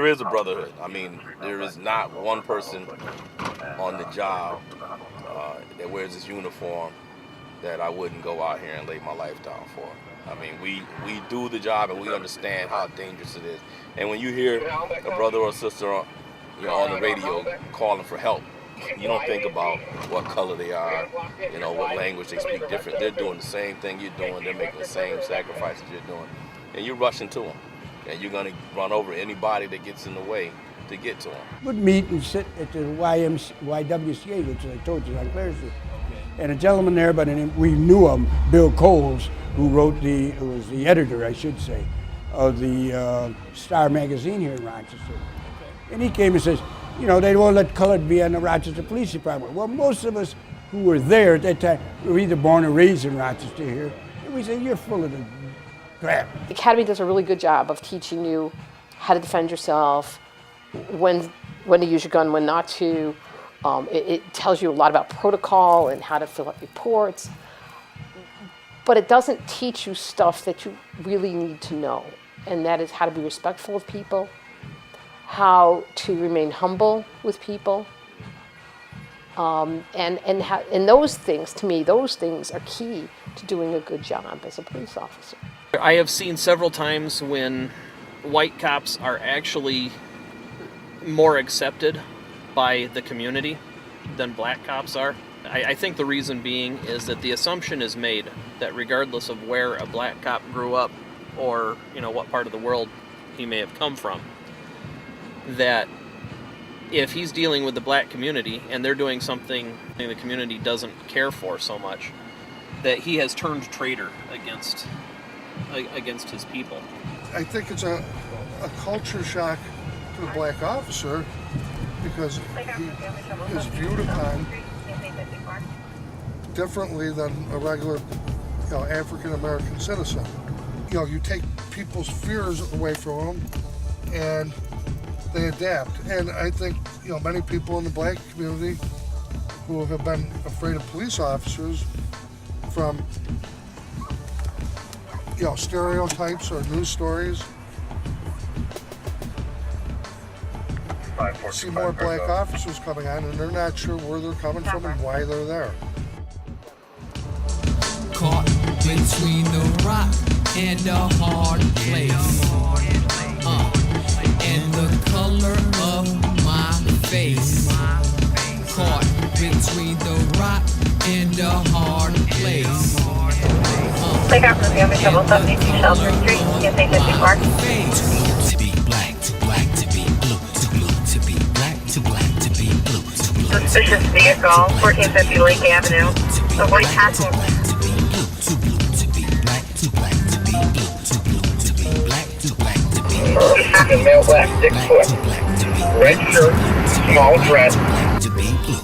there is a brotherhood. I mean, there is not one person on the job that wears this uniform that I wouldn't go out here and lay my life down for. I mean, we do the job and we understand how dangerous it is. And when you hear a brother or sister on the radio calling for help, you don't think about what color they are, what language they speak different. They're doing the same thing you're doing. They're making the same sacrifices you're doing. And you're rushing to them. And you're going to run over anybody that gets in the way to get to them. Would meet and sit at the YWCA, which I told you on Clare Street. And a gentleman there, we knew him, Bill Coles, who was the editor, I should say, of the Star magazine here in Rochester. And he came and says, they won't let colored be on the Rochester Police Department. Well, most of us who were there at that time were either born or raised in Rochester here. And we said, you're full of the crap. The Academy does a really good job of teaching you how to defend yourself, when to use your gun, when not to. It tells you a lot about protocol and how to fill out reports. But it doesn't teach you stuff that you really need to know. And that is how to be respectful of people, how to remain humble with people. And those things, to me, those things are key to doing a good job as a police officer. I have seen several times when white cops are actually more accepted by the community than black cops are. I think the reason being is that the assumption is made that regardless of where a black cop grew up or what part of the world he may have come from, that if he's dealing with the black community and they're doing something the community doesn't care for so much, that he has turned traitor against his people. I think it's a culture shock to the black officer because he is viewed upon differently than a regular African American citizen. You take people's fears away from them and they adapt. And I think many people in the black community who have been afraid of police officers from stereotypes or news stories see more black officers coming on and they're not sure where they're coming from and why they're there. Caught between the rock and a hard place, and the color of my face. Caught between the rock and a hard place. Lake Africa, Family Trouble 72 Shelter Street, USA 50 Park. To be black, to black, to be blue, to blue, to be black, to black, to be blue, to blue. Suspicious vehicle, 1450 Lake Avenue. The white passenger. To be blue, to blue, to be black, to black, to be blue, to blue, to be black, to black, to be blue. Male black, 6 foot, red shirt, small dress. To be blue.